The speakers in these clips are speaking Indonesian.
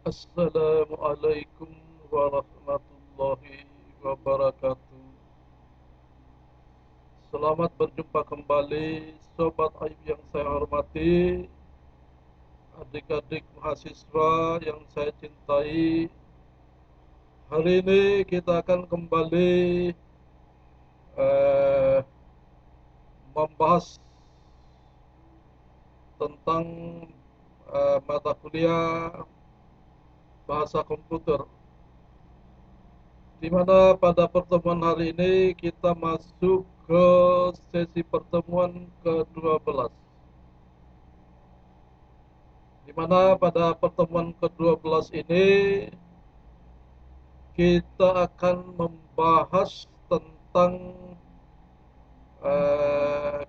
Assalamualaikum warahmatullahi wabarakatuh. Selamat berjumpa kembali Sobat Aib yang saya hormati, adik-adik mahasiswa yang saya cintai. Hari ini kita akan kembali eh, membahas tentang mata kuliah bahasa komputer, di mana pada pertemuan hari ini kita masuk ke sesi pertemuan ke-12, di mana pada pertemuan ke-12 ini kita akan membahas tentang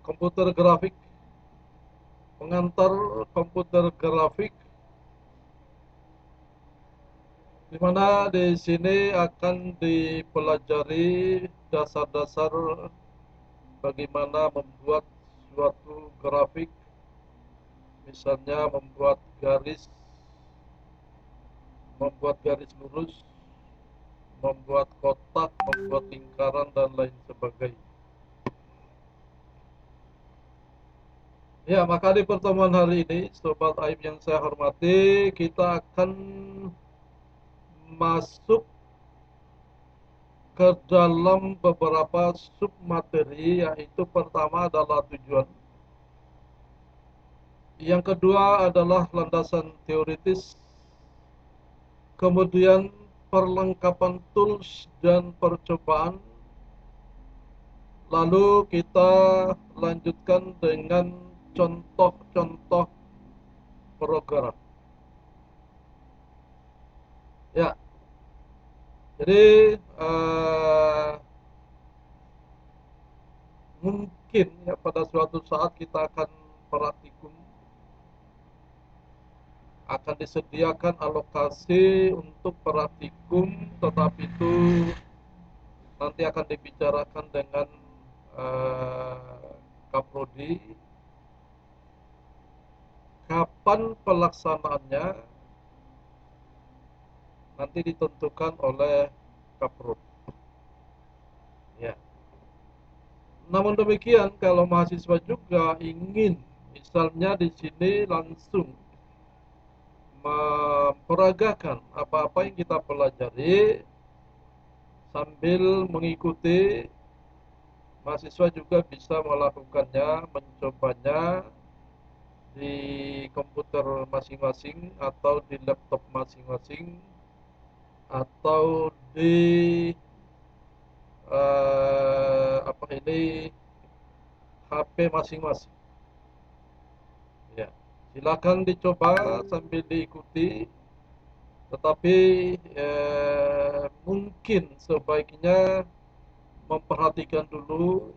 komputer grafik, pengantar komputer grafik, di mana di sini akan dipelajari dasar-dasar bagaimana membuat suatu grafik, misalnya membuat garis lurus, membuat kotak, membuat lingkaran dan lain sebagainya. Ya, maka di pertemuan hari ini, Sobat Aib yang saya hormati, kita akan masuk ke dalam beberapa sub materi, yaitu pertama adalah tujuan, yang kedua adalah landasan teoritis, kemudian perlengkapan tools dan percobaan, lalu kita lanjutkan dengan contoh-contoh program. Ya, jadi mungkin ya pada suatu saat kita akan praktikum, akan disediakan alokasi untuk praktikum, tetapi itu nanti akan dibicarakan dengan Kaprodi. Kapan pelaksanaannya nanti ditentukan oleh Kaprodi. Ya. Namun demikian, kalau mahasiswa juga ingin, misalnya di sini langsung memperagakan apa-apa yang kita pelajari sambil mengikuti, mahasiswa juga bisa melakukannya, mencobanya di komputer masing-masing atau di laptop masing-masing atau di apa ini, HP masing-masing. Ya, silakan dicoba sambil diikuti, tetapi mungkin sebaiknya memperhatikan dulu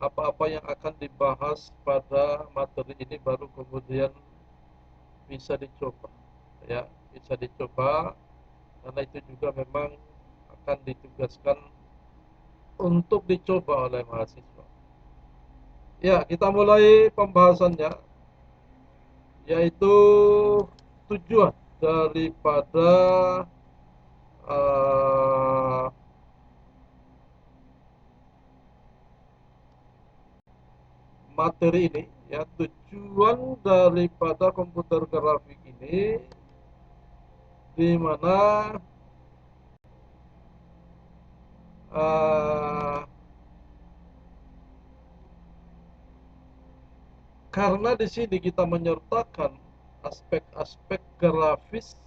apa-apa yang akan dibahas pada materi ini, baru kemudian bisa dicoba. Ya, bisa dicoba, karena itu juga memang akan ditugaskan untuk dicoba oleh mahasiswa. Ya, kita mulai pembahasannya, yaitu tujuan daripada uh, materi ini. Ya, tujuan daripada komputer grafik ini, di mana uh, karena di sini kita menyertakan aspek-aspek grafis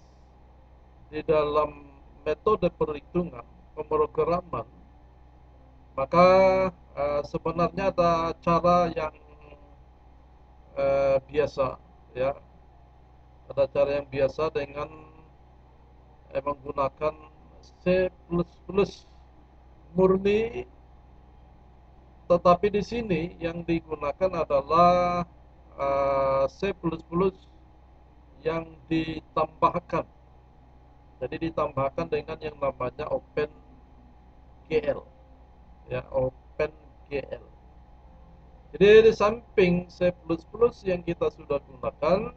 di dalam metode perhitungan pemrograman, maka sebenarnya ada cara yang biasa, ya, ada cara yang biasa dengan menggunakan C++ murni, tetapi di sini yang digunakan adalah C++ yang ditambahkan. Jadi ditambahkan dengan yang namanya OpenGL, ya, OpenGL. Jadi di samping C++ yang kita sudah gunakan,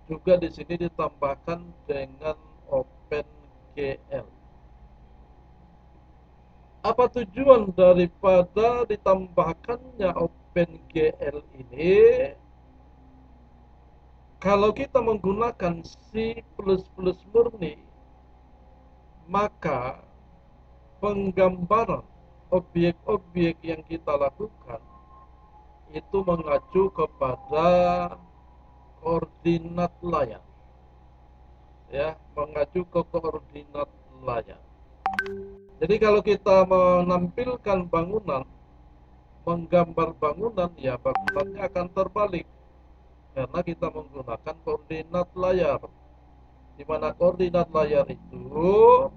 juga di sini ditambahkan dengan OpenGL. Apa tujuan daripada ditambahkannya OpenGL ini? Kalau kita menggunakan C++ murni, maka penggambaran objek-objek yang kita lakukan itu mengacu kepada koordinat layar, ya, mengacu ke koordinat layar. Jadi kalau kita menampilkan bangunan, menggambar bangunan, ya bangunannya akan terbalik karena kita menggunakan koordinat layar, di mana koordinat layar itu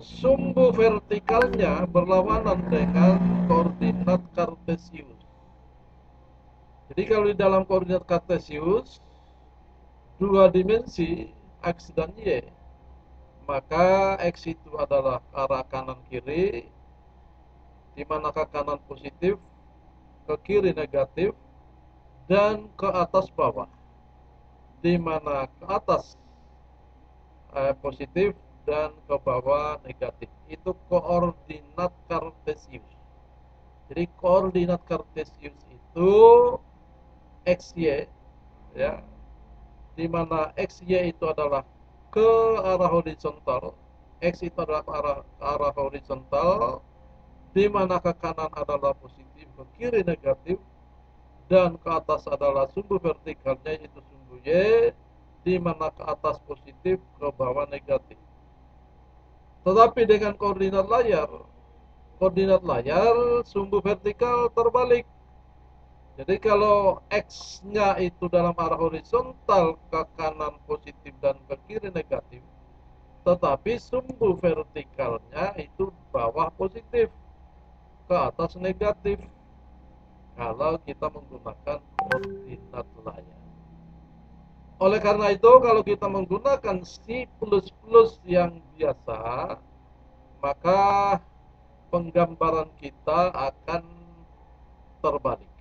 sumbu vertikalnya berlawanan dengan koordinat kartesius. Jadi kalau di dalam koordinat kartesius dua dimensi x dan y, maka x itu adalah arah kanan kiri, di mana ke kanan positif, ke kiri negatif, dan ke atas bawah, di mana ke atas positif dan ke bawah negatif. Itu koordinat kartesius. Jadi koordinat kartesius itu xy, ya, di mana xy itu adalah ke arah horizontal, x itu adalah arah horizontal, di mana ke kanan adalah positif, ke kiri negatif, dan ke atas adalah sumbu vertikalnya yaitu sumbu y, di mana ke atas positif, ke bawah negatif. Tetapi dengan koordinat layar sumbu vertikal terbalik. Jadi kalau X-nya itu dalam arah horizontal, ke kanan positif dan ke kiri negatif, tetapi sumbu vertikalnya itu bawah positif, ke atas negatif, kalau kita menggunakan koordinat layar. Oleh karena itu, kalau kita menggunakan C++ yang biasa, maka penggambaran kita akan terbalik.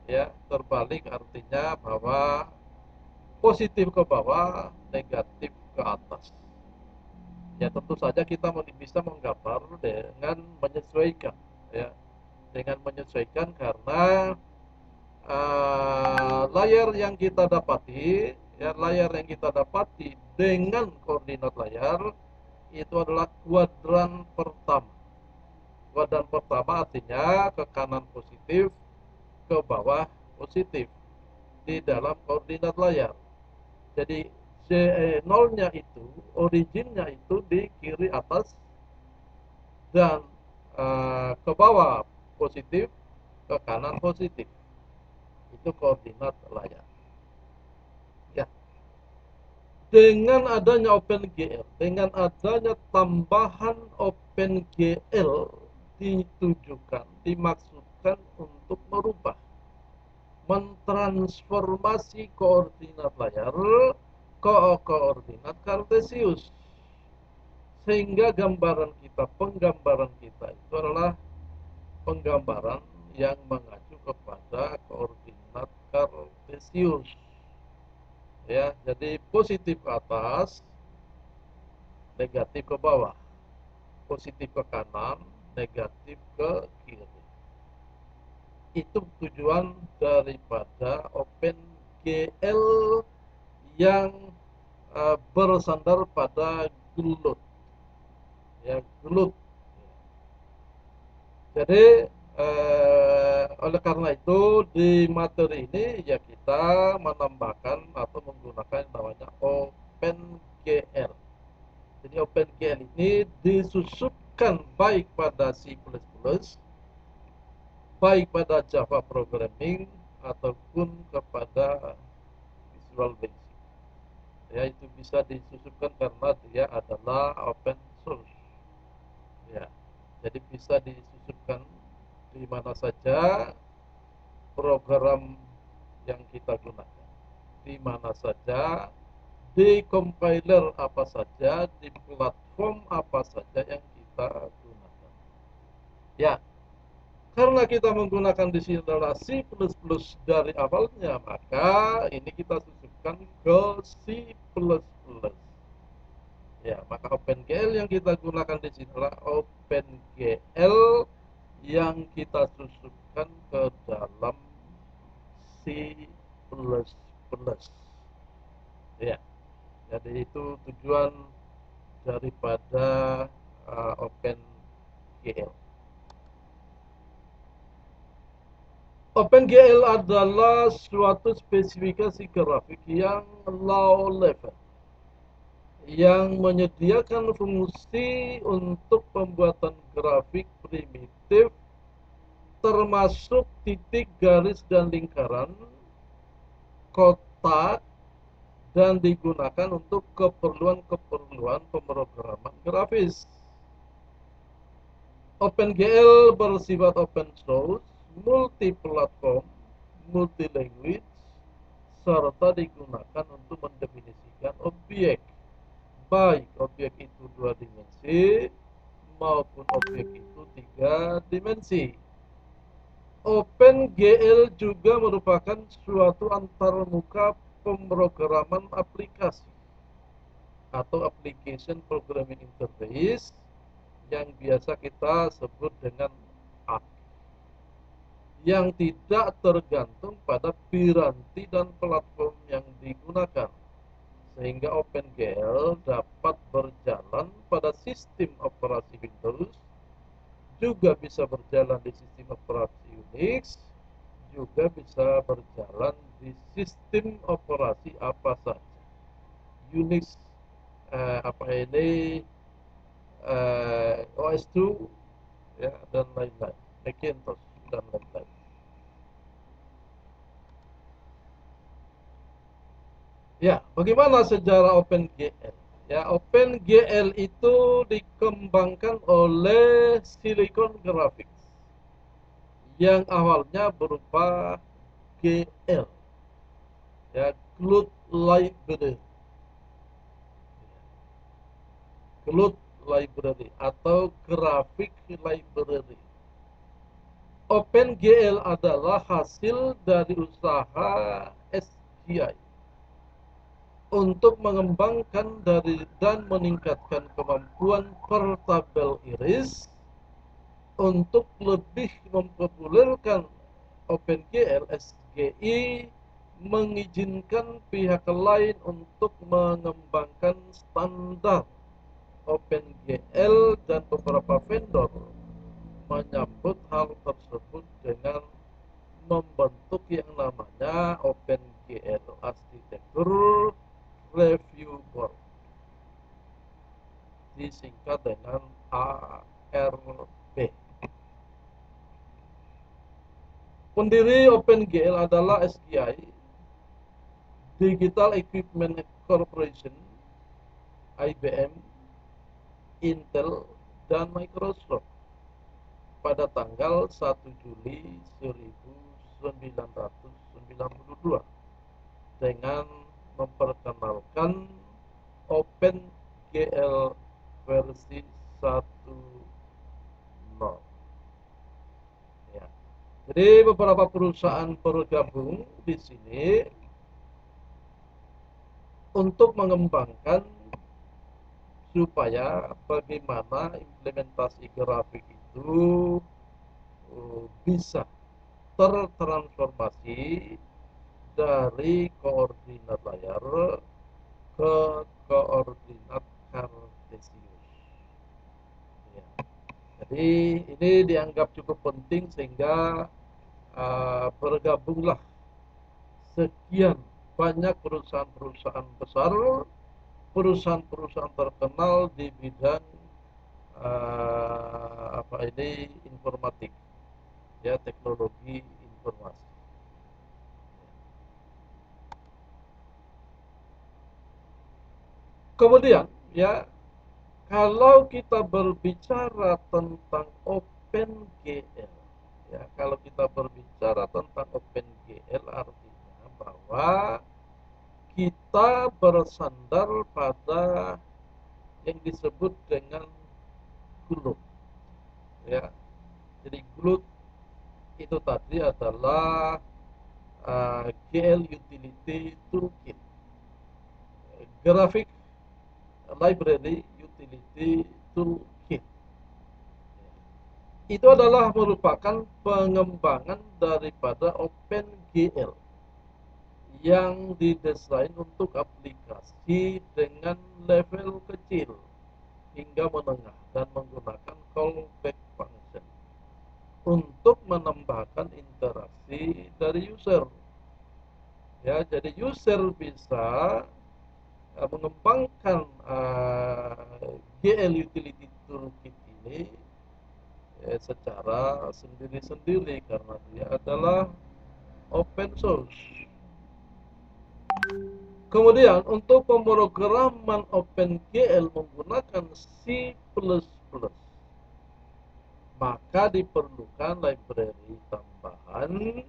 Ya, terbalik artinya bahwa positif ke bawah, negatif ke atas. Ya, tentu saja kita bisa menggambar dengan menyesuaikan, ya, dengan menyesuaikan karena layar yang kita dapati, ya, layar yang kita dapati dengan koordinat layar itu adalah kuadran pertama. Kuadran pertama artinya ke kanan positif, ke bawah positif di dalam koordinat layar. Jadi nolnya itu, originnya itu di kiri atas, dan ke bawah positif, ke kanan positif. Itu koordinat layar. Ya. Dengan adanya OpenGL, dengan adanya tambahan OpenGL, dimaksudkan untuk merubah, mentransformasi koordinat layar ke koordinat kartesius, sehingga penggambaran kita itu adalah penggambaran yang mengacu kepada koordinat kartesius. Ya, jadi positif ke atas, negatif ke bawah, positif ke kanan, negatif ke kiri. Itu tujuan daripada OpenGL yang bersandar pada gelut, ya, gelut. Jadi oleh karena itu di materi ini ya kita menambahkan atau menggunakan yang namanya OpenGL. Jadi OpenGL ini disusupkan baik pada C++, baik pada Java Programming ataupun kepada Visual Basic. Ya, itu bisa disusupkan karena dia adalah open source. Ya, jadi bisa disusupkan di mana saja program yang kita gunakan, di mana saja, di compiler apa saja, di platform apa saja yang kita gunakan. Ya, Karena kita menggunakan di sini adalah C++ dari awalnya, maka ini kita susupkan ke C++. Ya, maka OpenGL yang kita gunakan di sini adalah OpenGL yang kita susupkan ke dalam C++. Ya, jadi itu tujuan daripada OpenGL. OpenGL adalah suatu spesifikasi grafik yang low level, yang menyediakan fungsi untuk pembuatan grafik primitif termasuk titik, garis, dan lingkaran, kotak, dan digunakan untuk keperluan-keperluan pemrograman grafis. OpenGL bersifat open source, multi-platform, multi-language, serta digunakan untuk mendefinisikan objek, baik objek itu 2 dimensi maupun objek itu 3 dimensi. OpenGL juga merupakan suatu antarmuka pemrograman aplikasi atau Application Programming Interface yang biasa kita sebut dengan API, yang tidak tergantung pada piranti dan platform yang digunakan, sehingga OpenGL dapat berjalan pada sistem operasi Windows, juga bisa berjalan di sistem operasi Unix, juga bisa berjalan di sistem operasi apa saja, Unix, apa ini, OS2, ya, dan lain-lain, Macintosh dan lain-lain. Ya, bagaimana sejarah OpenGL? Ya, OpenGL itu dikembangkan oleh Silicon Graphics yang awalnya berupa GL, ya, Cloud Library, Cloud Library atau Graphic Library. OpenGL adalah hasil dari usaha SGI untuk mengembangkan dan meningkatkan kemampuan portable iris untuk lebih mempopulerkan OpenGL. SGI mengizinkan pihak lain untuk mengembangkan standar OpenGL, dan beberapa vendor menyambut hal tersebut dengan membentuk yang namanya OpenGL Architecture Review Board, disingkat dengan ARB. Pendiri OpenGL adalah SGI, Digital Equipment Corporation, IBM, Intel, dan Microsoft pada tanggal 1 Juli 1992 dengan memperkenalkan OpenGL versi 1.0. Ya. Jadi beberapa perusahaan bergabung di sini untuk mengembangkan supaya bagaimana implementasi grafik itu bisa tertransformasi dari koordinat layar ke koordinat kartesius. Ya. Jadi ini dianggap cukup penting sehingga bergabunglah sekian banyak perusahaan-perusahaan besar, perusahaan-perusahaan terkenal di bidang apa ini, informatik, ya, teknologi informasi. Kemudian, ya, kalau kita berbicara tentang OpenGL, ya, kalau kita berbicara tentang OpenGL artinya bahwa kita bersandar pada yang disebut dengan GLUT, ya. Jadi GLUT itu tadi adalah GL Utility Toolkit, Graphic Library Utility Toolkit. Itu adalah merupakan pengembangan daripada OpenGL yang didesain untuk aplikasi dengan level kecil hingga menengah dan menggunakan callback function untuk menambahkan interaksi dari user. Ya, jadi user bisa mengembangkan GL Utility Toolkit ini secara sendiri-sendiri karena dia adalah open source. Kemudian untuk pemrograman OpenGL menggunakan C++, maka diperlukan library tambahan,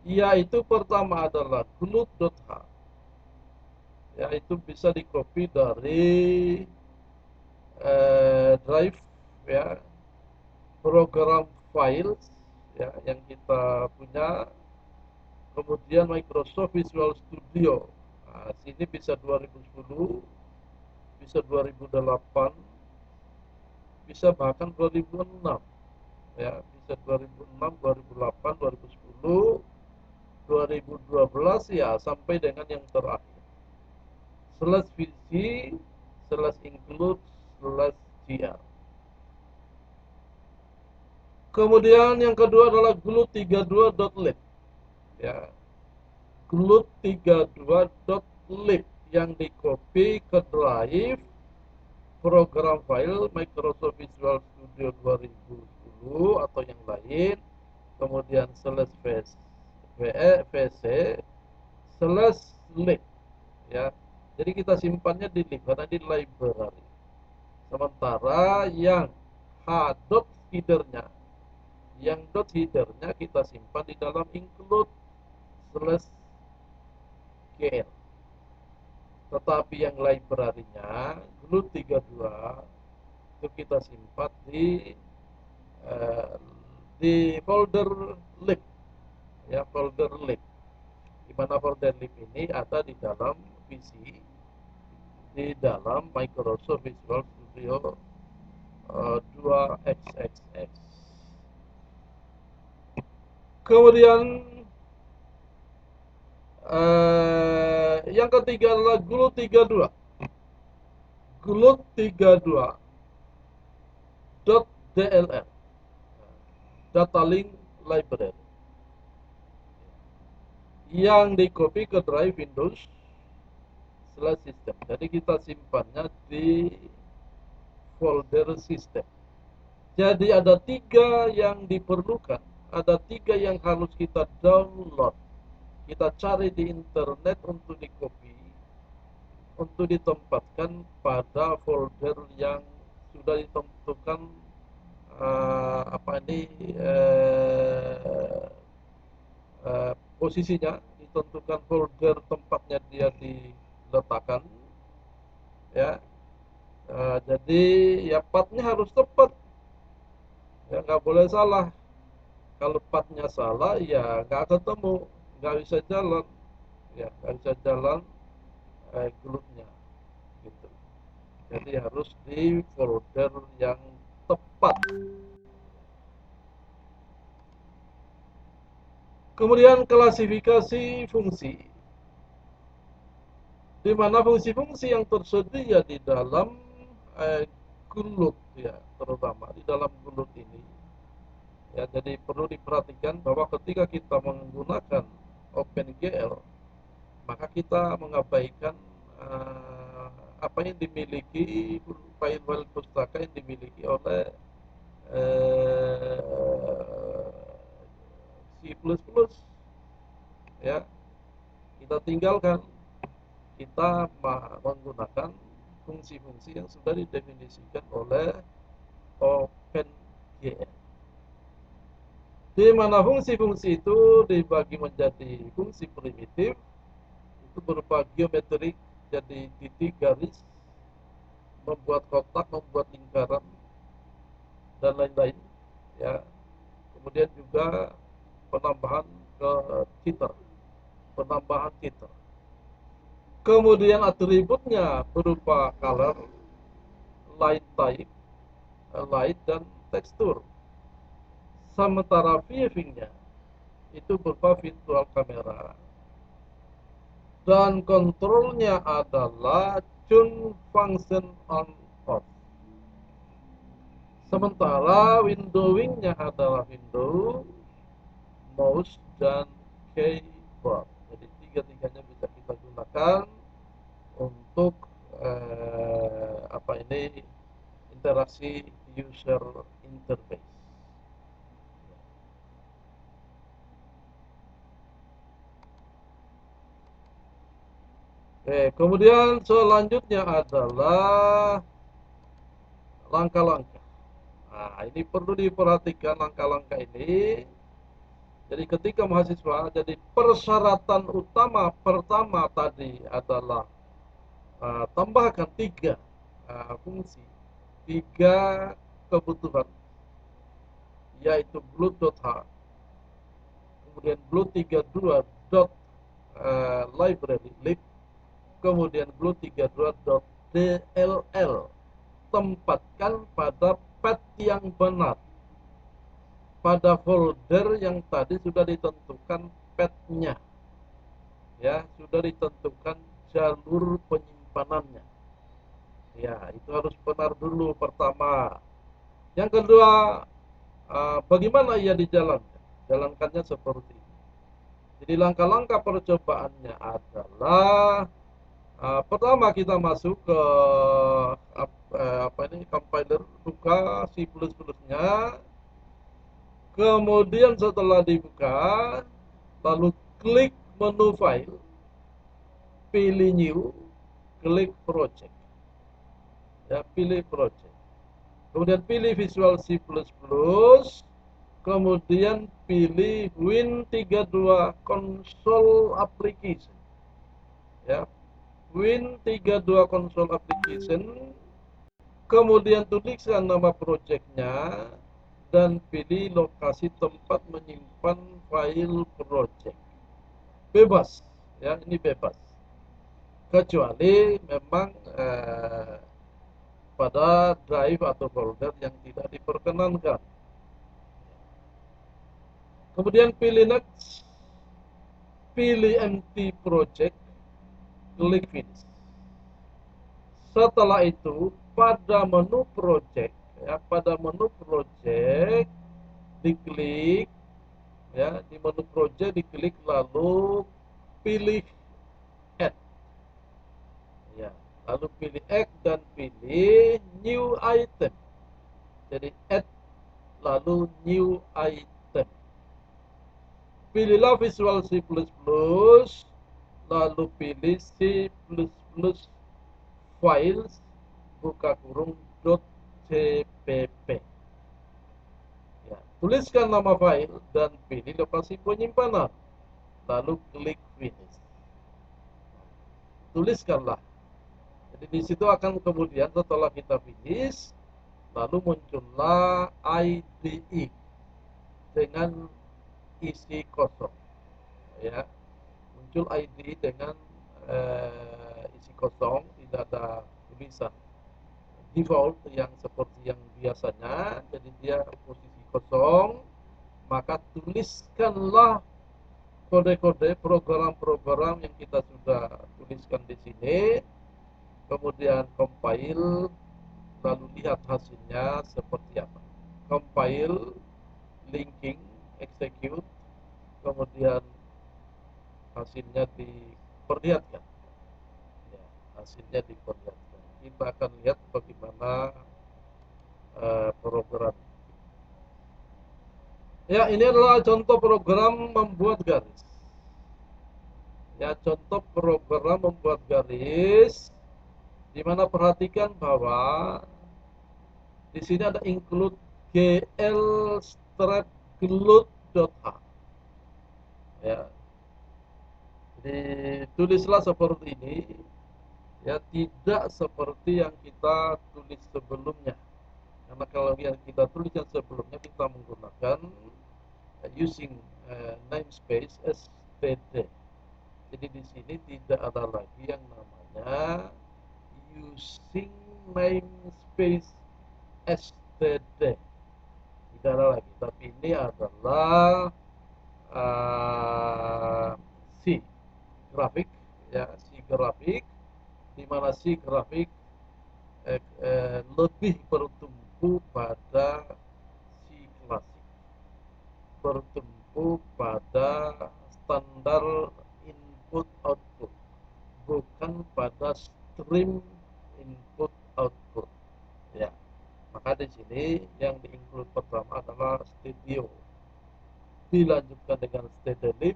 yaitu pertama adalah glut.h, yaitu bisa di-copy dari drive, ya, program files, ya, yang kita punya. Kemudian Microsoft Visual Studio, nah, sini bisa 2010, bisa 2008, bisa bahkan 2006, ya, bisa 2006, 2008, 2010, 2012, ya, sampai dengan yang terakhir /vc /include /gr. Kemudian yang kedua adalah glut32.lib, ya, glut32.lib yang di-copy ke drive program file Microsoft Visual Studio 2010 atau yang lain, kemudian /vc/lib, ya. Jadi kita simpannya di lib karena di library. Sementara yang h.headernya, kita simpan di dalam include/gl. Tetapi yang library-nya glut32 itu kita simpan di folder lib, ya, folder lib. Di mana folder lib ini ada di dalam PC, di dalam Microsoft Visual Studio 2XXX. Kemudian yang ketiga adalah glut32. glut32.dll, data link library, yang di-copy ke drive Windows/system. Jadi kita simpannya di folder system. Jadi ada 3 yang diperlukan, ada 3 yang harus kita download, kita cari di internet untuk di-copy, untuk ditempatkan pada folder yang sudah ditentukan posisinya, ditentukan folder tempatnya dia diletakkan, ya. Jadi ya pathnya harus tepat, ya, nggak boleh salah. Kalau pathnya salah ya nggak ketemu, nggak bisa jalan, ya, nggak bisa jalan glutnya gitu. Jadi harus di folder yang tepat. Kemudian klasifikasi fungsi, di mana fungsi-fungsi yang tersedia di dalam glut, ya, terutama di dalam glut ini, ya. Jadi perlu diperhatikan bahwa ketika kita menggunakan OpenGL, maka kita mengabaikan apa yang dimiliki, file-file pustaka yang dimiliki oleh C++, ya. Kita tinggalkan, kita menggunakan fungsi-fungsi yang sudah didefinisikan oleh OpenGL, di mana fungsi-fungsi itu dibagi menjadi fungsi primitif, itu berupa geometrik, jadi titik, garis, membuat kotak, membuat lingkaran, dan lain-lain, ya. Kemudian juga penambahan ke titer, penambahan titer. Kemudian atributnya berupa color, light type, light dan tekstur. Sementara viewingnya itu berupa virtual kamera. Dan kontrolnya adalah tune function on off. Sementara windowingnya adalah window, mouse, dan keyboard. Jadi tiga-tiganya bisa kita gunakan untuk interaksi user interface. Oke, kemudian selanjutnya adalah langkah-langkah. Nah, ini perlu diperhatikan langkah-langkah ini. Jadi ketika mahasiswa, jadi persyaratan utama pertama tadi adalah tambahkan tiga fungsi, tiga kebutuhan, yaitu blue.h, kemudian blue32.library lib, kemudian blue32.dll. Tempatkan pada path yang benar, pada folder yang tadi sudah ditentukan path-nya, ya, sudah ditentukan jalur penyimpanannya. Ya, itu harus benar dulu pertama. Yang kedua, bagaimana ia dijalankan? Jalankannya seperti ini. Jadi langkah-langkah percobaannya adalah pertama kita masuk ke compiler, buka C++ nya, kemudian setelah dibuka lalu klik menu file, pilih new, klik project, ya, pilih project, kemudian pilih Visual C++, kemudian pilih Win32 console application, ya, Win32 console application, kemudian tuliskan nama projectnya dan pilih lokasi tempat menyimpan file project. Bebas, ya, ini bebas, kecuali memang pada drive atau folder yang tidak diperkenankan. Kemudian pilih next, pilih empty project, klik finish. Setelah itu pada menu project, ya, pada menu project diklik, ya, di menu project diklik lalu pilih add, ya, lalu pilih add dan pilih new item. Jadi add lalu new item. Pilihlah Visual C++, lalu pilih C++ files, buka kurung .cpp. Ya, tuliskan nama file dan pilih lokasi penyimpanan, lalu klik finish. Tuliskanlah. Jadi di situ akan kemudian setelah kita finish, lalu muncullah IDE dengan isi kosong, ya, muncul IDE dengan isi kosong, tidak ada tulisan default yang seperti yang biasanya, jadi dia posisi kosong. Maka tuliskanlah kode-kode program-program yang kita sudah tuliskan di sini, kemudian compile, lalu lihat hasilnya seperti apa. Compile, linking, execute, kemudian hasilnya diperlihatkan, ya, hasilnya diperlihatkan. Kita akan lihat bagaimana program. Ya, ini adalah contoh program membuat garis. Ya, contoh program membuat garis, di mana perhatikan bahwa di sini ada include gl strap glut.h. Ya, jadi tulislah seperti ini, ya, tidak seperti yang kita tulis sebelumnya. Karena kalau yang kita tulis yang sebelumnya kita menggunakan using namespace std. Jadi di sini tidak ada lagi yang namanya using namespace std, tidak ada lagi. Tapi ini adalah uh, si grafik, ya, si grafik, di mana si grafik lebih bertumpu pada si klasik, bertumpu pada standar input output, bukan pada stream input output, ya. Maka di sini yang diinclude pertama adalah studio, dilanjutkan dengan steadily,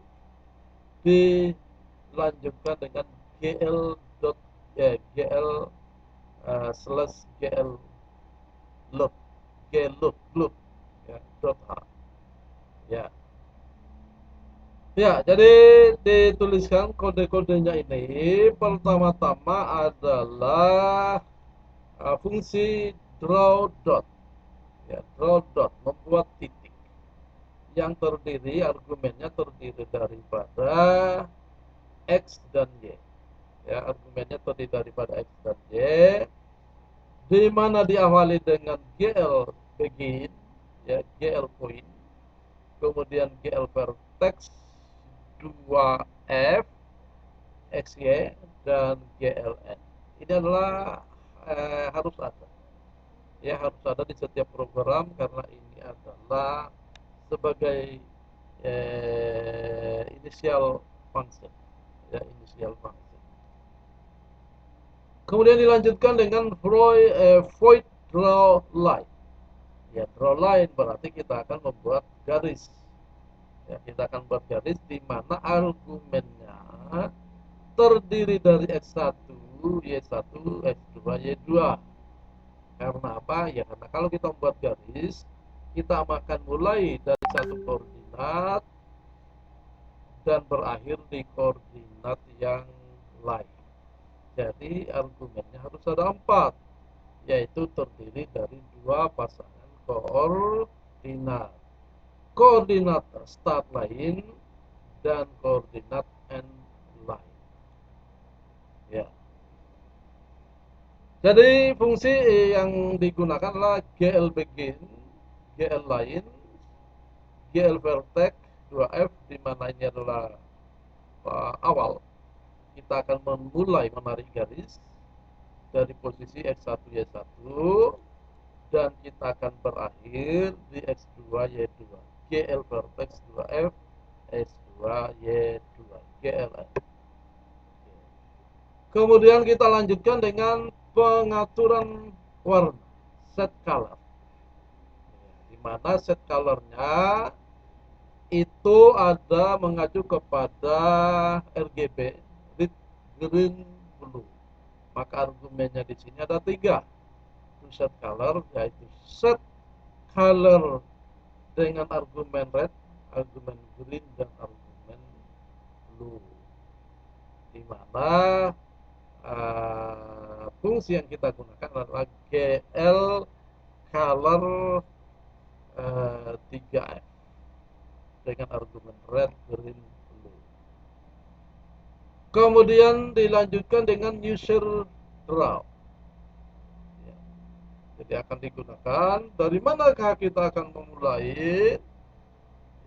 dilanjutkan dengan gl dot gl slash gl load, load ya, dot h, ya. Ya, jadi dituliskan kode-kodenya ini pertama-tama adalah fungsi draw dot, ya, draw dot membuat titik yang terdiri, argumennya terdiri daripada x dan y, ya, argumennya terdiri daripada x dan y, di mana diawali dengan gl begin, ya, gl point, kemudian gl vertex 2f xy dan gln. Ini adalah harus ada, ya, harus ada di setiap program karena ini adalah sebagai initial function, ya, initial function. Kemudian dilanjutkan dengan void draw line. Ya, draw line berarti kita akan membuat garis. Ya, kita akan buat garis di mana argumennya terdiri dari x1, y1, x2, y2. Karena apa? Ya karena kalau kita membuat garis, kita akan mulai dari satu koordinat dan berakhir di koordinat yang lain. Jadi argumennya harus ada 4, yaitu terdiri dari 2 pasangan koordinat. Koordinat start line dan koordinat end line. Ya. Jadi fungsi yang digunakan adalah gl begin, gl line, gl vertex 2f, di mana ini adalah awal. Kita akan memulai menarik garis dari posisi x1 y1 dan kita akan berakhir di x2 y2, gl vertex 2f x2 y2 gln. Kemudian kita lanjutkan dengan pengaturan warna, set color, di mana set colornya itu ada mengacu kepada RGB, red, green, blue. Maka argumennya di sini ada 3 set color, yaitu set color dengan argumen red, argumen green, dan argumen blue. Di mana fungsi yang kita gunakan adalah GL color 3F dengan argumen red, green, blue. Kemudian dilanjutkan dengan user draw. Ya. Jadi akan digunakan, dari manakah kita akan memulai?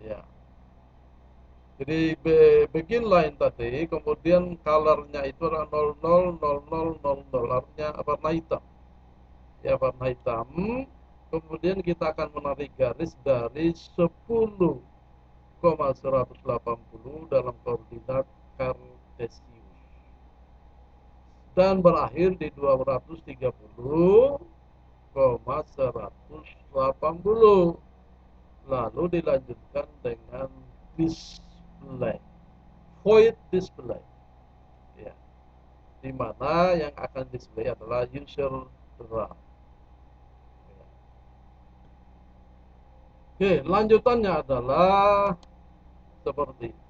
Ya. Jadi begin line tadi, kemudian colornya itu adalah 000000, artinya warna hitam. Ya, warna hitam. Kemudian kita akan menarik garis dari 10,180 dalam koordinat kartesius dan berakhir di 230,180. Lalu dilanjutkan dengan display, void display, ya, di mana yang akan display adalah user draw. Ya. Oke, lanjutannya adalah seperti ini.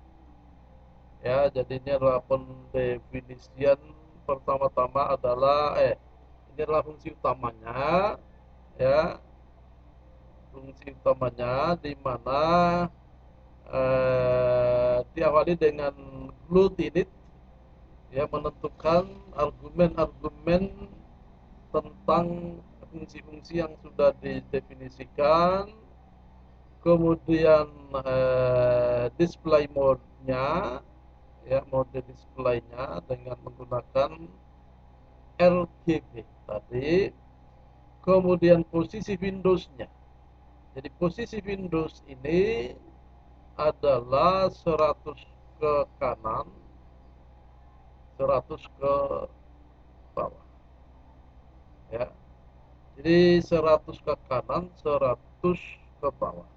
Ya, jadi ini adalah pendefinisian pertama-tama adalah ini adalah fungsi utamanya, ya, fungsi utamanya di mana diawali dengan glutinate, ya, menentukan argumen-argumen tentang fungsi-fungsi yang sudah didefinisikan, kemudian display mode-nya, ya, mode display-nya dengan menggunakan RGB tadi, kemudian posisi Windows-nya. Jadi posisi Windows ini adalah 100 ke kanan, 100 ke bawah, ya. Jadi 100 ke kanan, 100 ke bawah.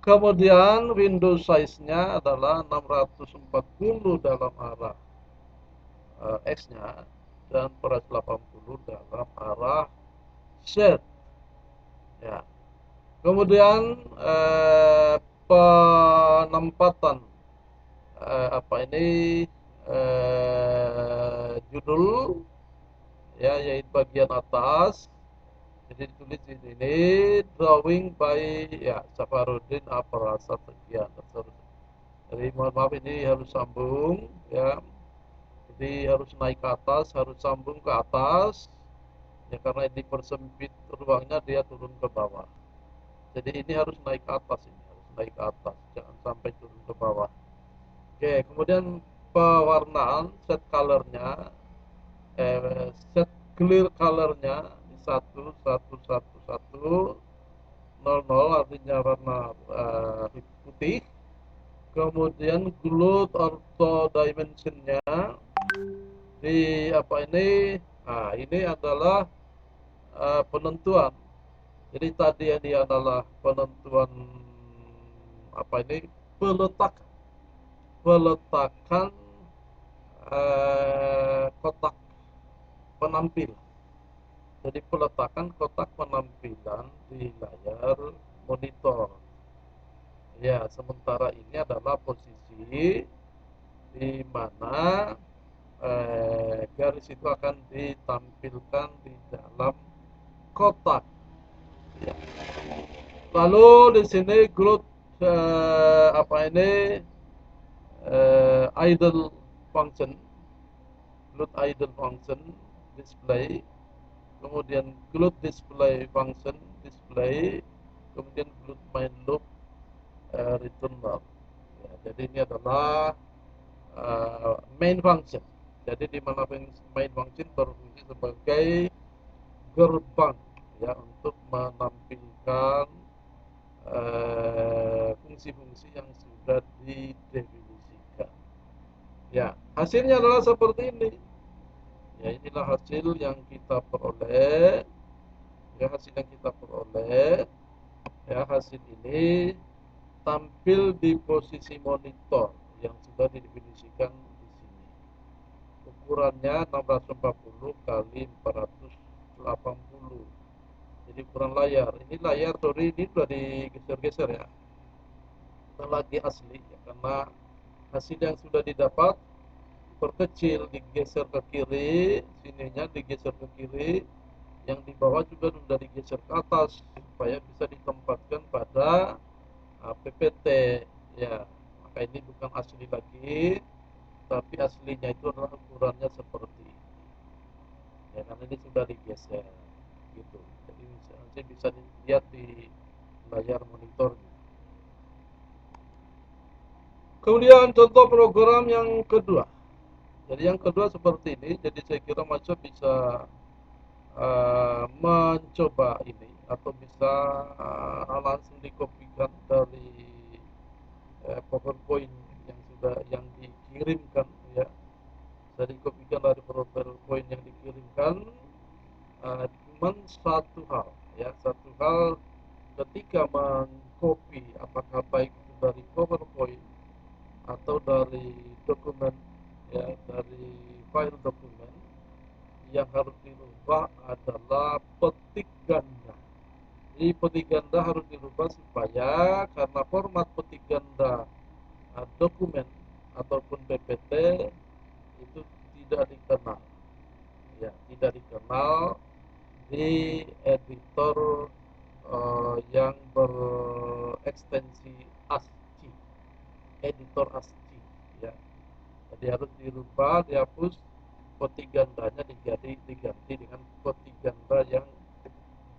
Kemudian Windows size-nya adalah 640 dalam arah X-nya dan 480 dalam arah Z. Ya. Kemudian penempatan judul, ya, yaitu bagian atas. Jadi ditulis di sini drawing by, ya, Safarudin Aparasa sekian. Jadi mohon maaf, ini harus sambung, ya. Jadi harus naik ke atas, harus sambung ke atas, ya, karena ini persempit ruangnya, dia turun ke bawah. Jadi ini harus naik ke atas, ini harus naik ke atas, jangan sampai turun ke bawah. Oke, kemudian pewarnaan, set colornya, set clear colornya di 1111100, artinya warna putih. Kemudian glow ortho dimensionnya di ini adalah penentuan. Jadi tadi ini adalah penentuan peletakan peletakan kotak penampilan. Jadi peletakan kotak penampilan di layar monitor. Ya, sementara ini adalah posisi di mana garis itu akan ditampilkan di dalam kotak. Ya. Lalu di sini glow idle function, display, kemudian glow display function display, kemudian glow main loop return bar. Ya, jadi ini adalah main function. Jadi di mana main function berfungsi sebagai gerbang, ya, untuk menampilkan fungsi-fungsi yang sudah didefinisikan. Ya, hasilnya adalah seperti ini. Ya, inilah hasil yang kita peroleh. Ya, hasil yang kita peroleh. Ya, hasil ini tampil di posisi monitor yang sudah didefinisikan di sini. Ukurannya 640 kali 480. Jadi ukuran layar. Ini layar, sorry, ini sudah digeser-geser, ya. Kita lagi asli, ya, karena hasil yang sudah didapat diperkecil, digeser ke kiri, sininya digeser ke kiri, yang di bawah juga sudah digeser ke atas supaya bisa ditempatkan pada PPT, ya. Maka ini bukan asli lagi, tapi aslinya itu adalah ukurannya seperti ini, ya, karena ini sudah digeser gitu. Jadi nanti bisa dilihat di layar monitor. Kemudian contoh program yang kedua. Jadi yang kedua seperti ini. Jadi saya kira Mas bisa mencoba ini, atau bisa langsung dikopikan dari PowerPoint yang dikirimkan, ya. Bisa dikopikan dari PowerPoint yang dikirimkan. Cuman satu hal, ya, satu hal ketika mengcopy, apakah baik itu dari PowerPoint atau dari dokumen, ya, dari file dokumen, yang harus dirubah adalah petik ganda. Jadi petik ganda harus dirubah supaya, karena format petik ganda dokumen ataupun PPT itu tidak dikenal, ya, tidak dikenal di editor yang berekstensi ASCII. editor ASCII ya. Jadi harus dirubah, dihapus kode gandanya, diganti dengan kode ganda yang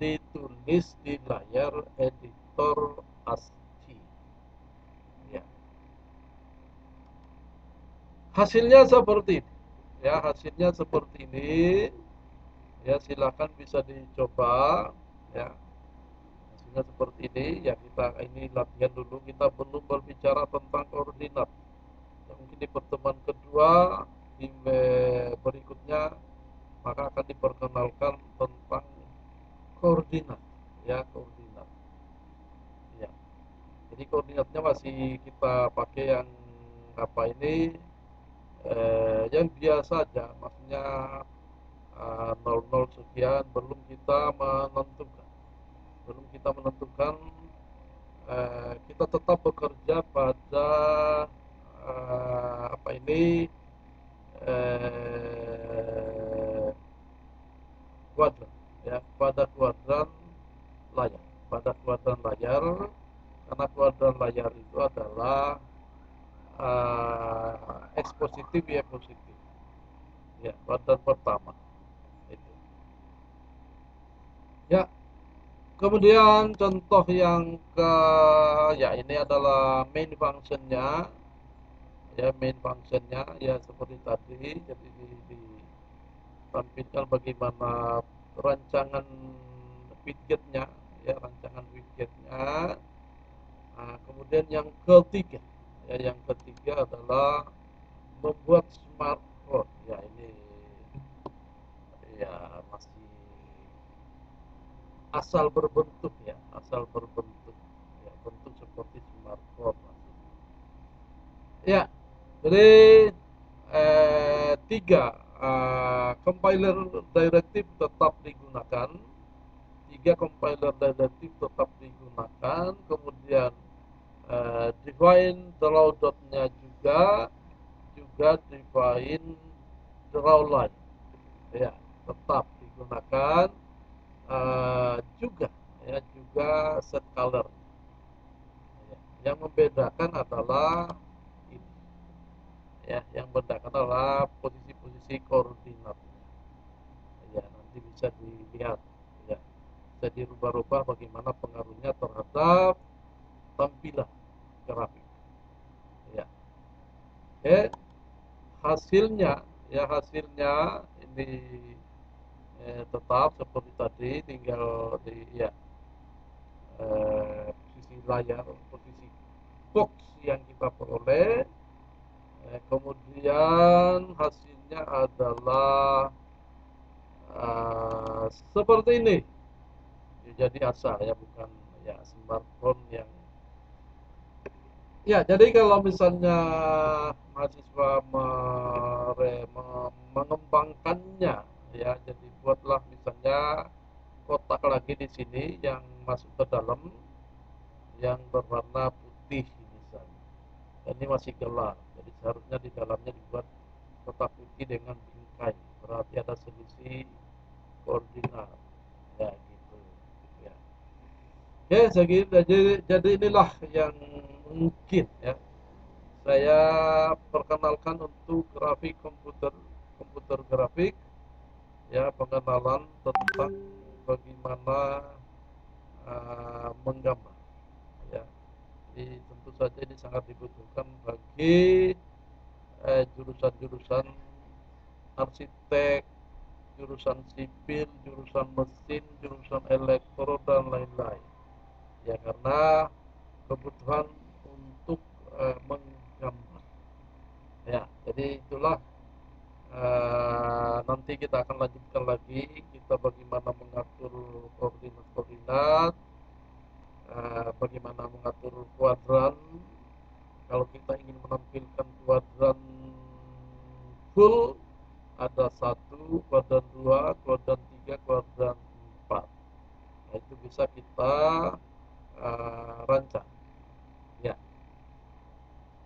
ditulis di layar editor ASCII ya. Hasilnya seperti ini ya, hasilnya seperti ini ya, silakan bisa dicoba ya. Hasilnya seperti ini ya. Kita ini latihan dulu, kita belum berbicara tentang koordinat ya. Mungkin di pertemuan kedua di berikutnya maka akan diperkenalkan tentang koordinat ya, koordinat ya. Jadi koordinatnya masih kita pakai yang apa ini, yang biasa aja, maksudnya 00 sekian, belum kita menentukan, kita tetap bekerja pada apa ini, eh, kuadran ya, pada kuadran layar, karena kuadran layar itu adalah X positif, Y positif ya, kuadran pertama itu ya. Kemudian contoh yang ke, ya ini adalah main functionnya ya, main functionnya ya seperti tadi. Jadi ditampilkan bagaimana rancangan widgetnya ya, rancangan widgetnya. Nah, kemudian yang ketiga adalah membuat smartphone ya. Ini ya masih asal berbentuk ya, bentuk seperti smartphone ya. Jadi tiga compiler directive tetap digunakan, kemudian define draw dotnya juga define draw line ya, tetap digunakan. Juga ya, juga set color ya. Yang membedakan adalah ini ya, yang membedakan adalah posisi-posisi koordinat ya. Nanti bisa dilihat ya, bisa dirubah-rubah bagaimana pengaruhnya terhadap tampilan grafik ya. Oke, hasilnya ini tetap seperti tadi, tinggal di ya, posisi layar, posisi box yang kita peroleh. Kemudian hasilnya adalah seperti ini ya, jadi asal ya, bukan ya smartphone yang ya. Jadi kalau misalnya mahasiswa mengembangkannya ya, jadi buatlah misalnya kotak lagi di sini yang masuk ke dalam, yang berwarna putih misalnya. Dan ini masih gelap, jadi seharusnya di dalamnya dibuat kotak putih dengan bingkai, berarti ada selisih koordinat ya gitu ya. Oke, jadi inilah yang mungkin ya saya perkenalkan untuk grafik komputer, komputer grafik ya, pengenalan tentang bagaimana menggambar ya. Jadi tentu saja ini sangat dibutuhkan bagi jurusan-jurusan arsitek, jurusan sipil, jurusan mesin, jurusan elektro dan lain-lain ya, karena kebutuhan untuk menggambar ya. Jadi itulah, nanti kita akan lanjutkan lagi kita bagaimana mengatur koordinat-koordinat, bagaimana mengatur kuadran. Kalau kita ingin menampilkan kuadran full, ada 1, kuadran 2, kuadran 3, kuadran 4. Nah, itu bisa kita rancang ya.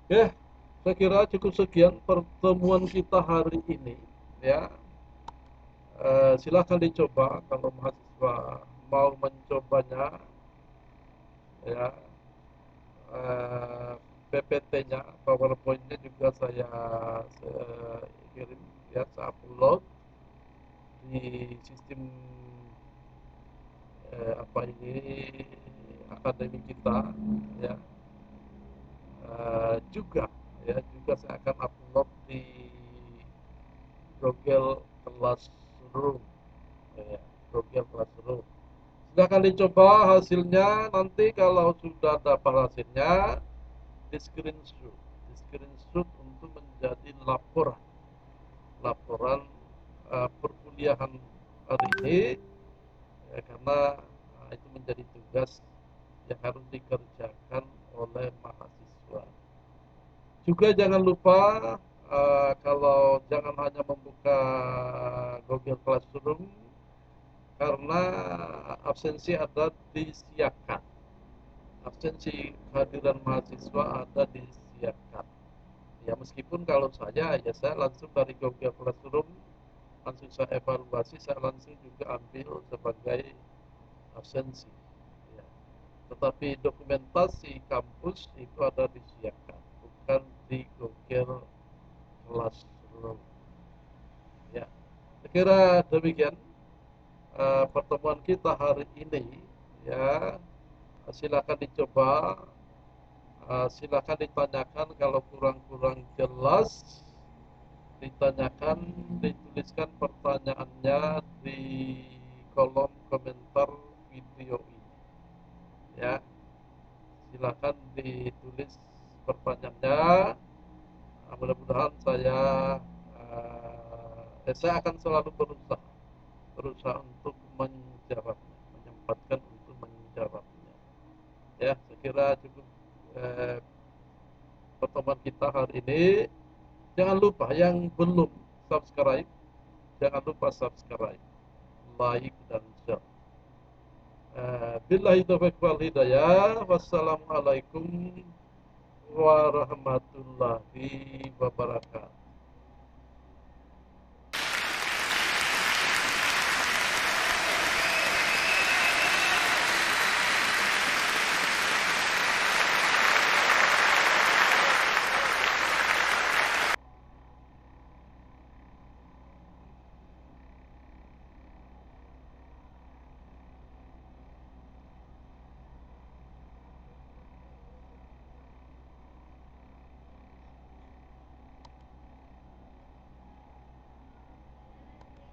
Oke, saya kira cukup sekian pertemuan kita hari ini ya. Silahkan dicoba kalau mahasiswa mau mencobanya ya. PPT-nya, PowerPoint-nya juga saya kirim, ya, saya upload di sistem apa ini, akademi kita, ya. Juga, ya, juga saya akan upload di Google Classroom, ya, Google Classroom. Silahkan dicoba hasilnya. Nanti kalau sudah dapat hasilnya, di screenshot untuk menjadi laporan perkuliahan hari ini, ya, karena itu menjadi tugas yang harus dikerjakan oleh mahasiswa. Juga jangan lupa, kalau jangan hanya membuka Google Classroom, karena absensi ada disiapkan. Absensi kehadiran mahasiswa ada disiapkan. Ya, meskipun kalau saya langsung dari Google Classroom, langsung saya evaluasi, saya langsung juga ambil sebagai absensi, ya. Tetapi dokumentasi kampus itu ada disiapkan, bukan di Google Classroom, ya. Saya kira demikian pertemuan kita hari ini, ya. Silakan dicoba, silakan ditanyakan kalau kurang-kurang jelas, ditanyakan, dituliskan pertanyaannya di kolom komentar video ini, ya. Silakan ditulis pertanyaannya. Mudah-mudahan saya akan selalu berusaha untuk menjawabnya, menyempatkan untuk menjawabnya, ya. Saya kira cukup eh, pertemuan kita hari ini. Jangan lupa yang belum subscribe, jangan lupa subscribe, like, dan share. Billahi taufiq wal hidayah. Wassalamualaikum warahmatullahi wabarakatuh.